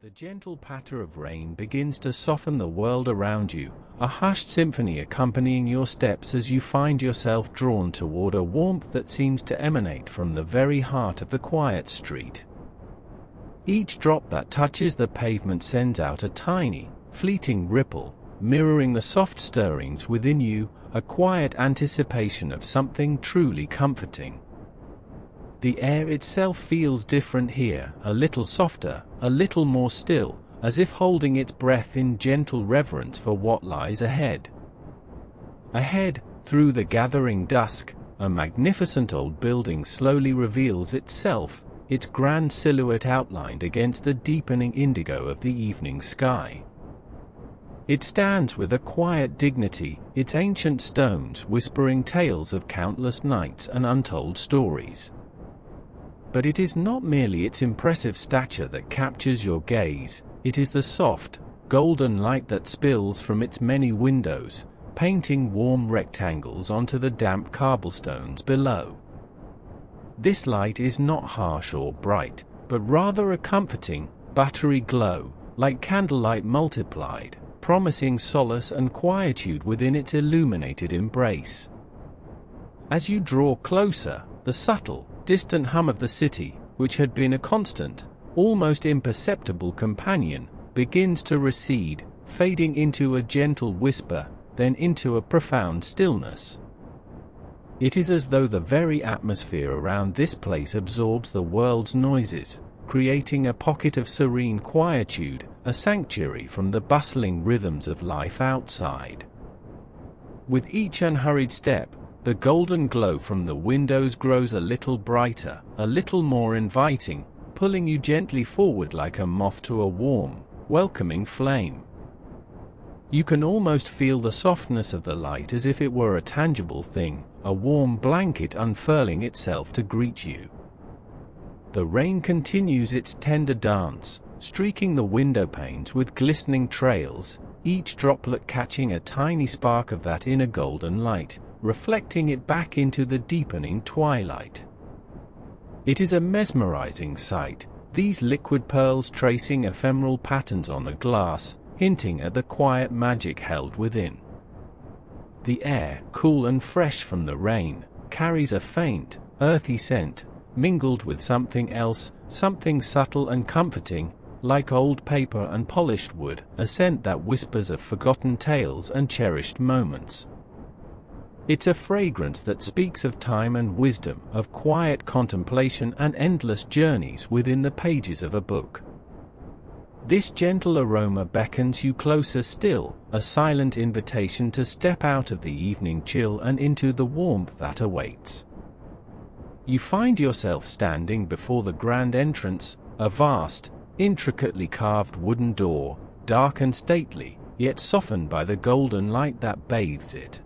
The gentle patter of rain begins to soften the world around you, a hushed symphony accompanying your steps as you find yourself drawn toward a warmth that seems to emanate from the very heart of the quiet street. Each drop that touches the pavement sends out a tiny, fleeting ripple, mirroring the soft stirrings within you, a quiet anticipation of something truly comforting. The air itself feels different here, a little softer, a little more still, as if holding its breath in gentle reverence for what lies ahead. Ahead, through the gathering dusk, a magnificent old building slowly reveals itself, its grand silhouette outlined against the deepening indigo of the evening sky. It stands with a quiet dignity, its ancient stones whispering tales of countless nights and untold stories. But it is not merely its impressive stature that captures your gaze, it is the soft, golden light that spills from its many windows, painting warm rectangles onto the damp cobblestones below. This light is not harsh or bright, but rather a comforting, buttery glow, like candlelight multiplied, promising solace and quietude within its illuminated embrace. As you draw closer, the subtle, distant hum of the city, which had been a constant, almost imperceptible companion, begins to recede, fading into a gentle whisper, then into a profound stillness. It is as though the very atmosphere around this place absorbs the world's noises, creating a pocket of serene quietude, a sanctuary from the bustling rhythms of life outside. With each unhurried step, the golden glow from the windows grows a little brighter, a little more inviting, pulling you gently forward like a moth to a warm, welcoming flame. You can almost feel the softness of the light as if it were a tangible thing, a warm blanket unfurling itself to greet you. The rain continues its tender dance, streaking the window panes with glistening trails, each droplet catching a tiny spark of that inner golden light, reflecting it back into the deepening twilight. It is a mesmerizing sight, these liquid pearls tracing ephemeral patterns on the glass, hinting at the quiet magic held within. The air, cool and fresh from the rain, carries a faint, earthy scent, mingled with something else, something subtle and comforting, like old paper and polished wood, a scent that whispers of forgotten tales and cherished moments. It's a fragrance that speaks of time and wisdom, of quiet contemplation and endless journeys within the pages of a book. This gentle aroma beckons you closer still, a silent invitation to step out of the evening chill and into the warmth that awaits. You find yourself standing before the grand entrance, a vast, intricately carved wooden door, dark and stately, yet softened by the golden light that bathes it.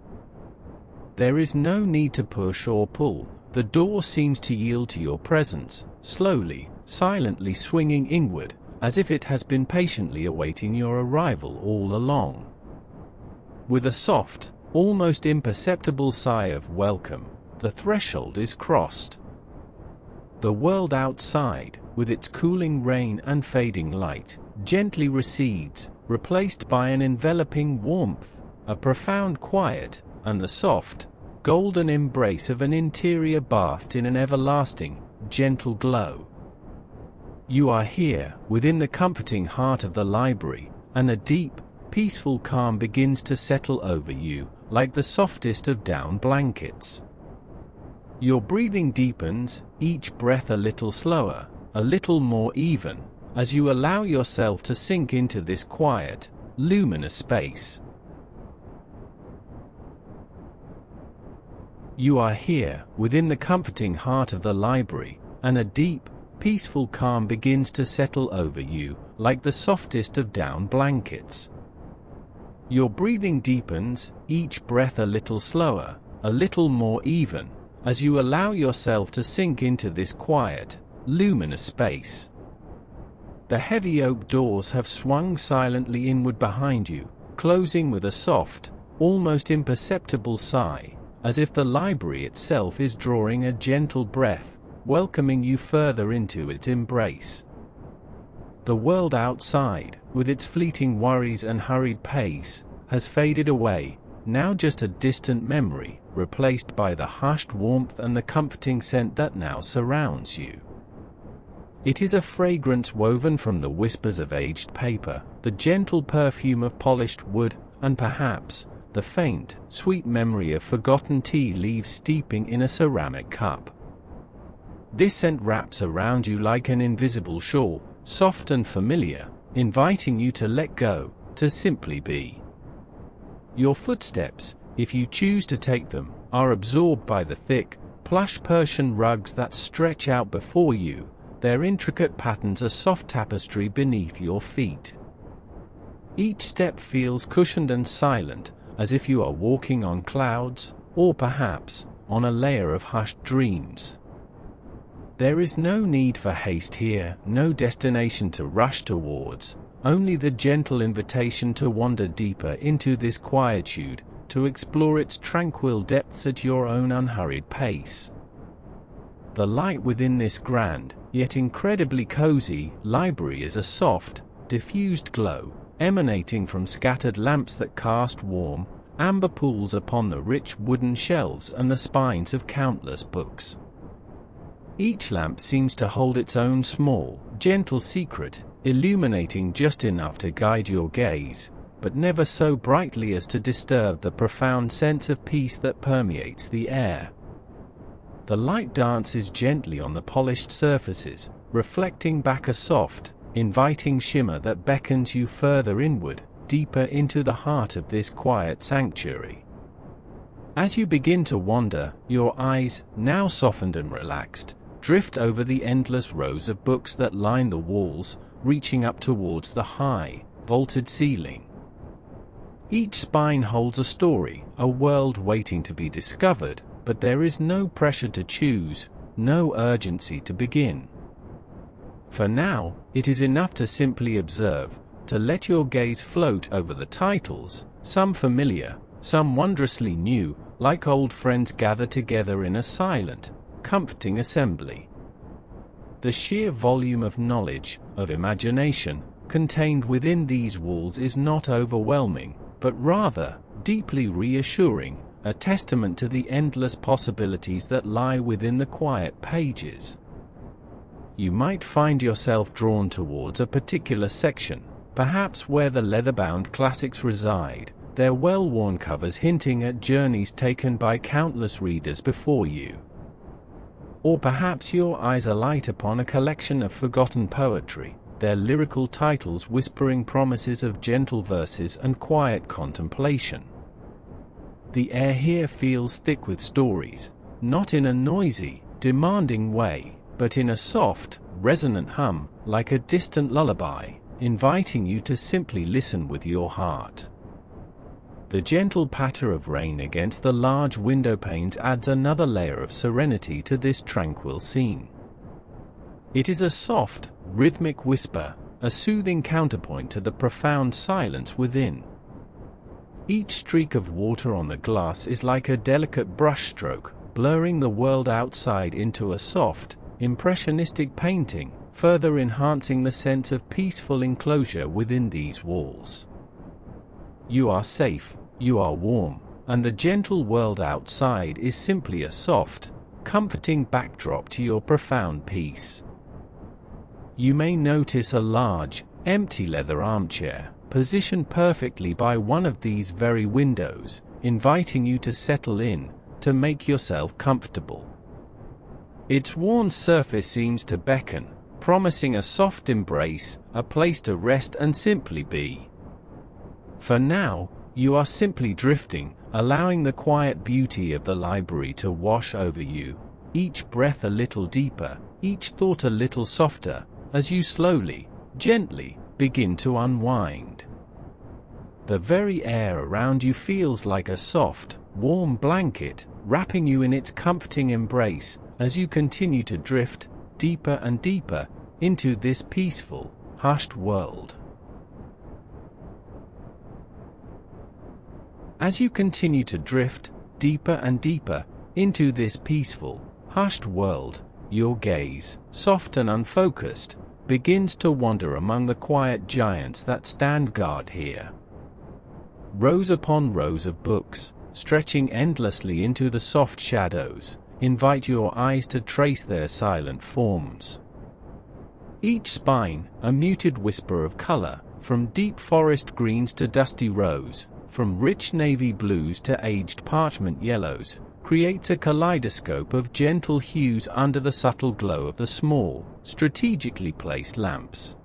There is no need to push or pull, the door seems to yield to your presence, slowly, silently swinging inward, as if it has been patiently awaiting your arrival all along. With a soft, almost imperceptible sigh of welcome, the threshold is crossed. The world outside, with its cooling rain and fading light, gently recedes, replaced by an enveloping warmth, a profound quiet, and the soft, golden embrace of an interior bathed in an everlasting, gentle glow. You are here, within the comforting heart of the library, and a deep, peaceful calm begins to settle over you, like the softest of down blankets. Your breathing deepens, each breath a little slower, a little more even, as you allow yourself to sink into this quiet, luminous space. You are here, within the comforting heart of the library, and a deep, peaceful calm begins to settle over you, like the softest of down blankets. Your breathing deepens, each breath a little slower, a little more even, as you allow yourself to sink into this quiet, luminous space. The heavy oak doors have swung silently inward behind you, closing with a soft, almost imperceptible sigh, as if the library itself is drawing a gentle breath, welcoming you further into its embrace. The world outside, with its fleeting worries and hurried pace, has faded away, now just a distant memory, replaced by the hushed warmth and the comforting scent that now surrounds you. It is a fragrance woven from the whispers of aged paper, the gentle perfume of polished wood, and perhaps the faint, sweet memory of forgotten tea leaves steeping in a ceramic cup. This scent wraps around you like an invisible shawl, soft and familiar, inviting you to let go, to simply be. Your footsteps, if you choose to take them, are absorbed by the thick, plush Persian rugs that stretch out before you, their intricate patterns a soft tapestry beneath your feet. Each step feels cushioned and silent, as if you are walking on clouds, or perhaps, on a layer of hushed dreams. There is no need for haste here, no destination to rush towards, only the gentle invitation to wander deeper into this quietude, to explore its tranquil depths at your own unhurried pace. The light within this grand, yet incredibly cozy, library is a soft, diffused glow, emanating from scattered lamps that cast warm, amber pools upon the rich wooden shelves and the spines of countless books. Each lamp seems to hold its own small, gentle secret, illuminating just enough to guide your gaze, but never so brightly as to disturb the profound sense of peace that permeates the air. The light dances gently on the polished surfaces, reflecting back a soft, inviting shimmer that beckons you further inward, deeper into the heart of this quiet sanctuary. As you begin to wander, your eyes, now softened and relaxed, drift over the endless rows of books that line the walls, reaching up towards the high, vaulted ceiling. Each spine holds a story, a world waiting to be discovered, but there is no pressure to choose, no urgency to begin. For now, it is enough to simply observe, to let your gaze float over the titles, some familiar, some wondrously new, like old friends gathered together in a silent, comforting assembly. The sheer volume of knowledge, of imagination, contained within these walls is not overwhelming, but rather, deeply reassuring, a testament to the endless possibilities that lie within the quiet pages. You might find yourself drawn towards a particular section, perhaps where the leather-bound classics reside, their well-worn covers hinting at journeys taken by countless readers before you. Or perhaps your eyes alight upon a collection of forgotten poetry, their lyrical titles whispering promises of gentle verses and quiet contemplation. The air here feels thick with stories, not in a noisy, demanding way, but in a soft, resonant hum, like a distant lullaby, inviting you to simply listen with your heart. The gentle patter of rain against the large window panes adds another layer of serenity to this tranquil scene. It is a soft, rhythmic whisper, a soothing counterpoint to the profound silence within. Each streak of water on the glass is like a delicate brushstroke, blurring the world outside into a soft, impressionistic painting, further enhancing the sense of peaceful enclosure within these walls. You are safe, you are warm, and the gentle world outside is simply a soft, comforting backdrop to your profound peace. You may notice a large, empty leather armchair, positioned perfectly by one of these very windows, inviting you to settle in, to make yourself comfortable. Its worn surface seems to beckon, promising a soft embrace, a place to rest and simply be. For now, you are simply drifting, allowing the quiet beauty of the library to wash over you, each breath a little deeper, each thought a little softer, as you slowly, gently, begin to unwind. The very air around you feels like a soft, warm blanket, wrapping you in its comforting embrace, as you continue to drift, deeper and deeper, into this peaceful, hushed world. As you continue to drift, deeper and deeper, into this peaceful, hushed world, your gaze, soft and unfocused, begins to wander among the quiet giants that stand guard here. Rows upon rows of books, stretching endlessly into the soft shadows, invite your eyes to trace their silent forms. Each spine, a muted whisper of color, from deep forest greens to dusty rose, from rich navy blues to aged parchment yellows, creates a kaleidoscope of gentle hues under the subtle glow of the small, strategically placed lamps.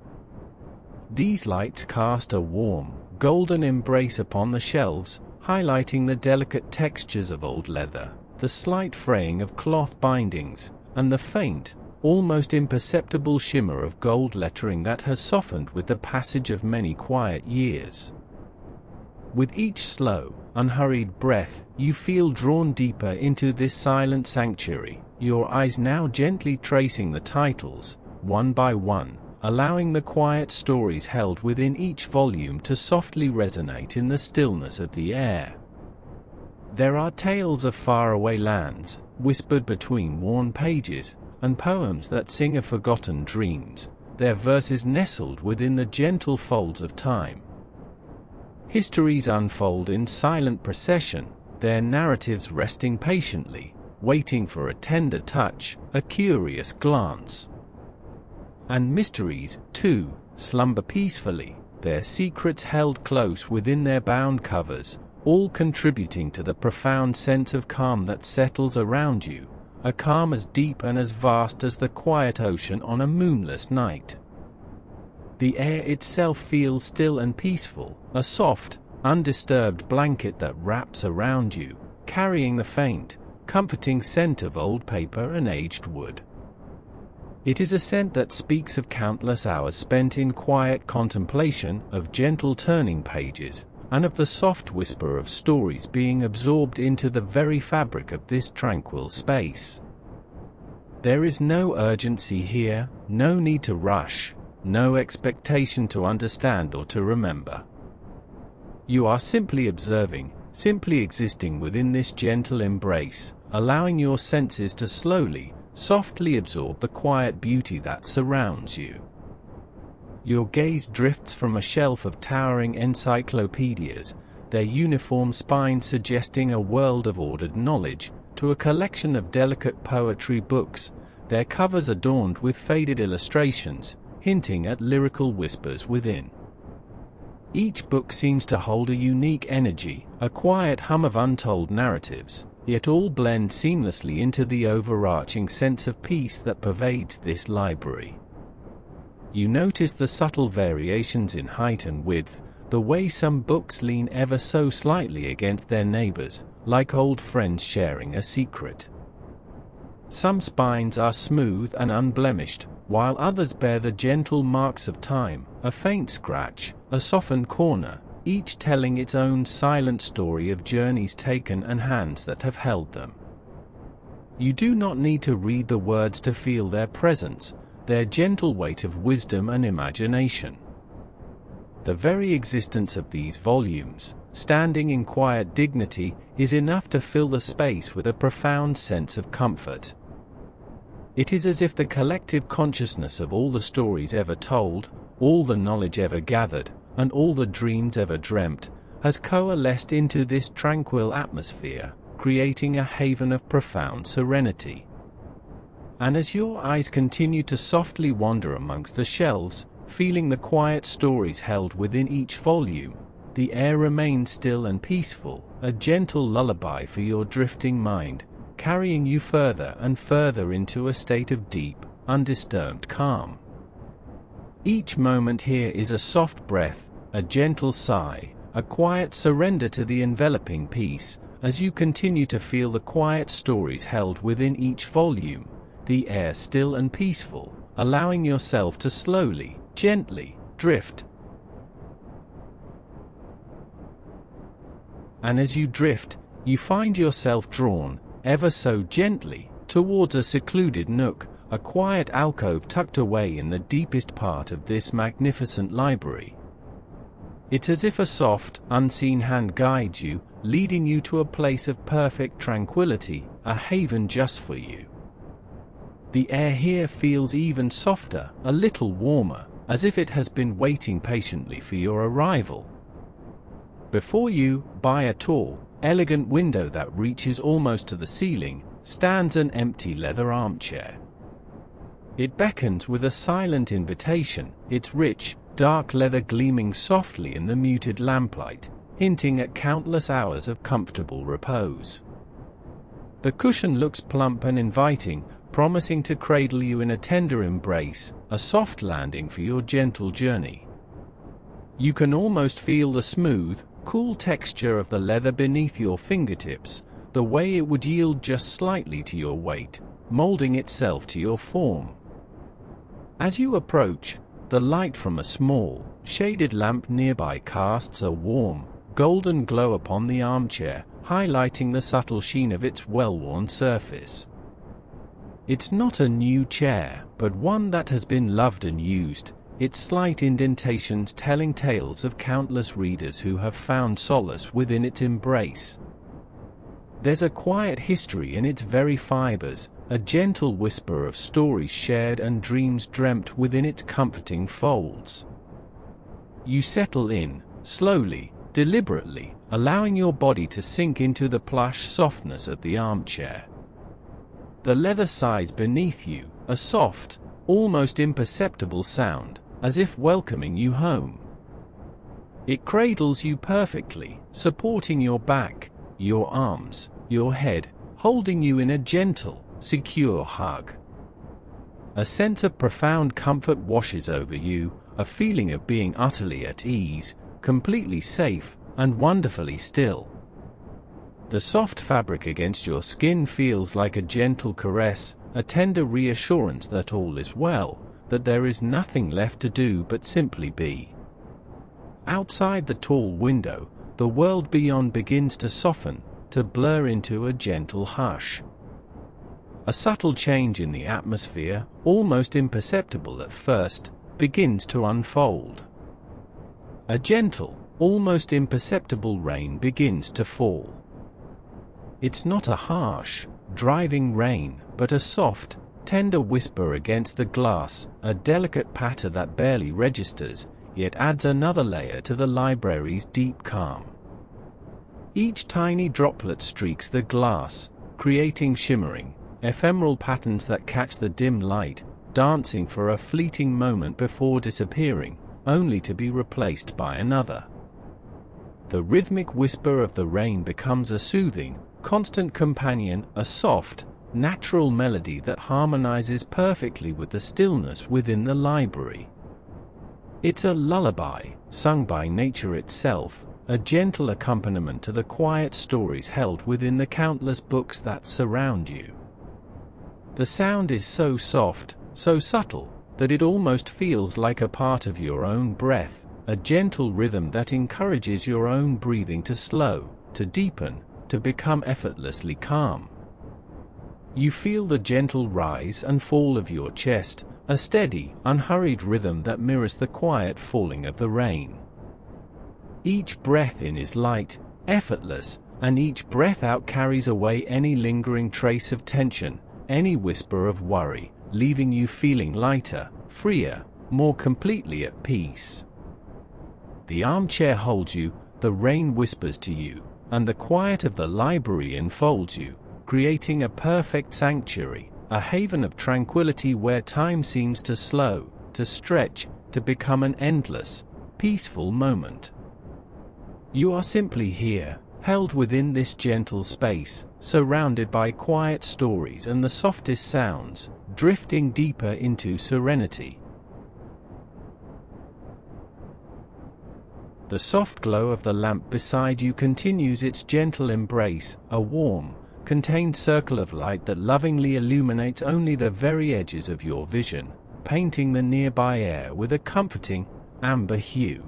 These lights cast a warm, golden embrace upon the shelves, highlighting the delicate textures of old leather, the slight fraying of cloth bindings, and the faint, almost imperceptible shimmer of gold lettering that has softened with the passage of many quiet years. With each slow, unhurried breath, you feel drawn deeper into this silent sanctuary, your eyes now gently tracing the titles, one by one, allowing the quiet stories held within each volume to softly resonate in the stillness of the air. There are tales of faraway lands, whispered between worn pages, and poems that sing of forgotten dreams, their verses nestled within the gentle folds of time. Histories unfold in silent procession, their narratives resting patiently, waiting for a tender touch, a curious glance. And mysteries, too, slumber peacefully, their secrets held close within their bound covers, all contributing to the profound sense of calm that settles around you, a calm as deep and as vast as the quiet ocean on a moonless night. The air itself feels still and peaceful, a soft, undisturbed blanket that wraps around you, carrying the faint, comforting scent of old paper and aged wood. It is a scent that speaks of countless hours spent in quiet contemplation, of gentle turning pages, and of the soft whisper of stories being absorbed into the very fabric of this tranquil space. There is no urgency here, no need to rush, no expectation to understand or to remember. You are simply observing, simply existing within this gentle embrace, allowing your senses to slowly, softly absorb the quiet beauty that surrounds you. Your gaze drifts from a shelf of towering encyclopedias, their uniform spines suggesting a world of ordered knowledge, to a collection of delicate poetry books, their covers adorned with faded illustrations, hinting at lyrical whispers within. Each book seems to hold a unique energy, a quiet hum of untold narratives, yet all blend seamlessly into the overarching sense of peace that pervades this library. You notice the subtle variations in height and width, the way some books lean ever so slightly against their neighbors, like old friends sharing a secret. Some spines are smooth and unblemished, while others bear the gentle marks of time, a faint scratch, a softened corner, each telling its own silent story of journeys taken and hands that have held them. You do not need to read the words to feel their presence, their gentle weight of wisdom and imagination. The very existence of these volumes, standing in quiet dignity, is enough to fill the space with a profound sense of comfort. It is as if the collective consciousness of all the stories ever told, all the knowledge ever gathered, and all the dreams ever dreamt, has coalesced into this tranquil atmosphere, creating a haven of profound serenity. And as your eyes continue to softly wander amongst the shelves, feeling the quiet stories held within each volume, the air remains still and peaceful, a gentle lullaby for your drifting mind, carrying you further and further into a state of deep, undisturbed calm. Each moment here is a soft breath, a gentle sigh, a quiet surrender to the enveloping peace, as you continue to feel the quiet stories held within each volume, the air still and peaceful, allowing yourself to slowly, gently, drift. And as you drift, you find yourself drawn, ever so gently, towards a secluded nook, a quiet alcove tucked away in the deepest part of this magnificent library. It's as if a soft, unseen hand guides you, leading you to a place of perfect tranquility, a haven just for you. The air here feels even softer, a little warmer, as if it has been waiting patiently for your arrival. Before you, by a tall, elegant window that reaches almost to the ceiling, stands an empty leather armchair. It beckons with a silent invitation, its rich, dark leather gleaming softly in the muted lamplight, hinting at countless hours of comfortable repose. The cushion looks plump and inviting, promising to cradle you in a tender embrace, a soft landing for your gentle journey. You can almost feel the smooth, cool texture of the leather beneath your fingertips, the way it would yield just slightly to your weight, molding itself to your form. As you approach, the light from a small, shaded lamp nearby casts a warm, golden glow upon the armchair, highlighting the subtle sheen of its well-worn surface. It's not a new chair, but one that has been loved and used, its slight indentations telling tales of countless readers who have found solace within its embrace. There's a quiet history in its very fibers, a gentle whisper of stories shared and dreams dreamt within its comforting folds. You settle in, slowly, deliberately, allowing your body to sink into the plush softness of the armchair. The leather sighs beneath you, a soft, almost imperceptible sound, as if welcoming you home. It cradles you perfectly, supporting your back, your arms, your head, holding you in a gentle, secure hug. A sense of profound comfort washes over you, a feeling of being utterly at ease, completely safe, and wonderfully still. The soft fabric against your skin feels like a gentle caress, a tender reassurance that all is well, that there is nothing left to do but simply be. Outside the tall window, the world beyond begins to soften, to blur into a gentle hush. A subtle change in the atmosphere, almost imperceptible at first, begins to unfold. A gentle, almost imperceptible rain begins to fall. It's not a harsh, driving rain, but a soft, tender whisper against the glass, a delicate patter that barely registers, yet adds another layer to the library's deep calm. Each tiny droplet streaks the glass, creating shimmering, ephemeral patterns that catch the dim light, dancing for a fleeting moment before disappearing, only to be replaced by another. The rhythmic whisper of the rain becomes a soothing, constant companion, a soft, natural melody that harmonizes perfectly with the stillness within the library. It's a lullaby, sung by nature itself, a gentle accompaniment to the quiet stories held within the countless books that surround you. The sound is so soft, so subtle, that it almost feels like a part of your own breath, a gentle rhythm that encourages your own breathing to slow, to deepen, to become effortlessly calm. You feel the gentle rise and fall of your chest, a steady, unhurried rhythm that mirrors the quiet falling of the rain. Each breath in is light, effortless, and each breath out carries away any lingering trace of tension, any whisper of worry, leaving you feeling lighter, freer, more completely at peace. The armchair holds you, the rain whispers to you, and the quiet of the library enfolds you, creating a perfect sanctuary, a haven of tranquility where time seems to slow, to stretch, to become an endless, peaceful moment. You are simply here, held within this gentle space, surrounded by quiet stories and the softest sounds, drifting deeper into serenity. The soft glow of the lamp beside you continues its gentle embrace, a warm, contained circle of light that lovingly illuminates only the very edges of your vision, painting the nearby air with a comforting, amber hue.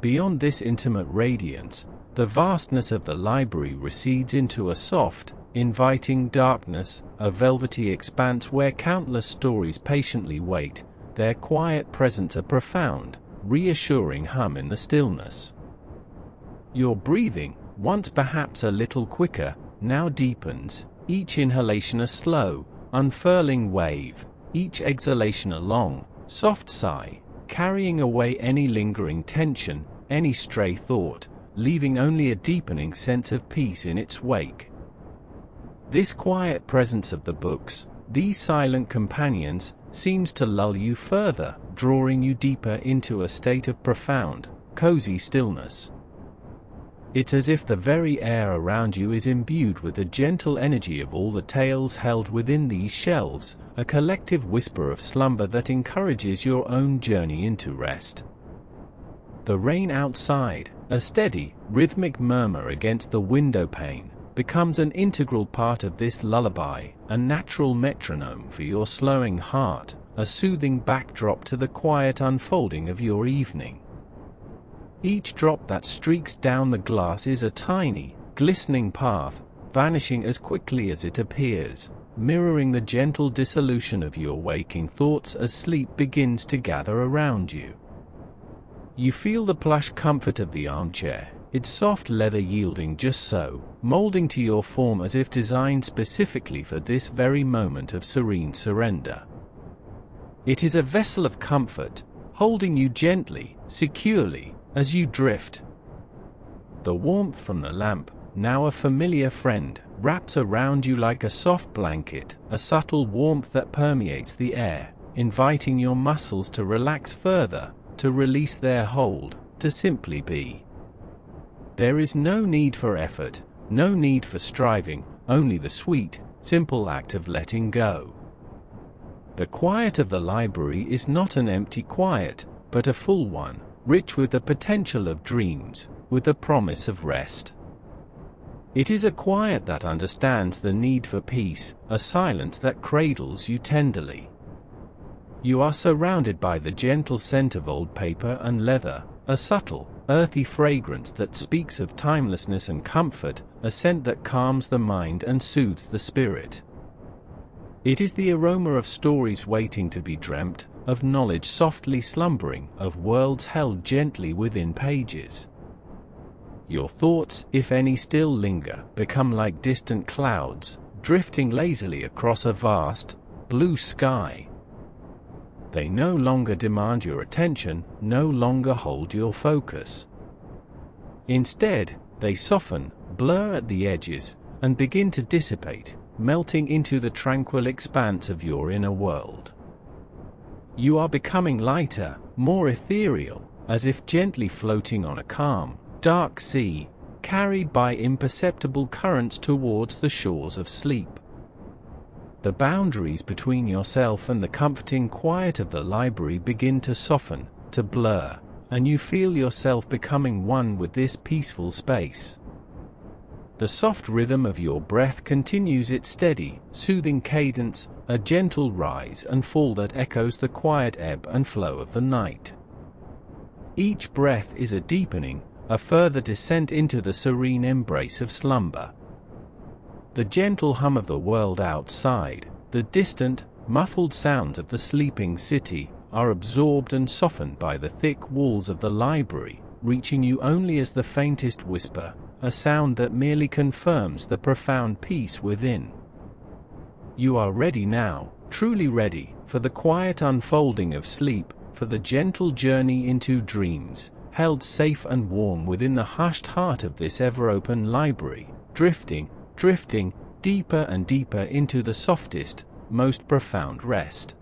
Beyond this intimate radiance, the vastness of the library recedes into a soft, inviting darkness, a velvety expanse where countless stories patiently wait, their quiet presence a profound, reassuring hum in the stillness. Your breathing, once perhaps a little quicker, now deepens, each inhalation a slow, unfurling wave, each exhalation a long, soft sigh, carrying away any lingering tension, any stray thought, leaving only a deepening sense of peace in its wake. This quiet presence of the books, these silent companions, seems to lull you further, drawing you deeper into a state of profound, cozy stillness. It's as if the very air around you is imbued with the gentle energy of all the tales held within these shelves, a collective whisper of slumber that encourages your own journey into rest. The rain outside, a steady, rhythmic murmur against the window pane, becomes an integral part of this lullaby, a natural metronome for your slowing heart, a soothing backdrop to the quiet unfolding of your evening. Each drop that streaks down the glass is a tiny, glistening path, vanishing as quickly as it appears, mirroring the gentle dissolution of your waking thoughts as sleep begins to gather around you. You feel the plush comfort of the armchair, its soft leather yielding just so, molding to your form as if designed specifically for this very moment of serene surrender. It is a vessel of comfort, holding you gently, securely, as you drift. The warmth from the lamp, now a familiar friend, wraps around you like a soft blanket, a subtle warmth that permeates the air, inviting your muscles to relax further, to release their hold, to simply be. There is no need for effort, no need for striving, only the sweet, simple act of letting go. The quiet of the library is not an empty quiet, but a full one, rich with the potential of dreams, with the promise of rest. It is a quiet that understands the need for peace, a silence that cradles you tenderly. You are surrounded by the gentle scent of old paper and leather, a subtle, earthy fragrance that speaks of timelessness and comfort, a scent that calms the mind and soothes the spirit. It is the aroma of stories waiting to be dreamt, of knowledge softly slumbering, of worlds held gently within pages. Your thoughts, if any still linger, become like distant clouds, drifting lazily across a vast, blue sky. They no longer demand your attention, no longer hold your focus. Instead, they soften, blur at the edges, and begin to dissipate, melting into the tranquil expanse of your inner world. You are becoming lighter, more ethereal, as if gently floating on a calm, dark sea, carried by imperceptible currents towards the shores of sleep. The boundaries between yourself and the comforting quiet of the library begin to soften, to blur, and you feel yourself becoming one with this peaceful space. The soft rhythm of your breath continues its steady, soothing cadence, a gentle rise and fall that echoes the quiet ebb and flow of the night. Each breath is a deepening, a further descent into the serene embrace of slumber. The gentle hum of the world outside, the distant, muffled sounds of the sleeping city, are absorbed and softened by the thick walls of the library, reaching you only as the faintest whisper, a sound that merely confirms the profound peace within. You are ready now, truly ready, for the quiet unfolding of sleep, for the gentle journey into dreams, held safe and warm within the hushed heart of this ever-open library, drifting, deeper and deeper into the softest, most profound rest.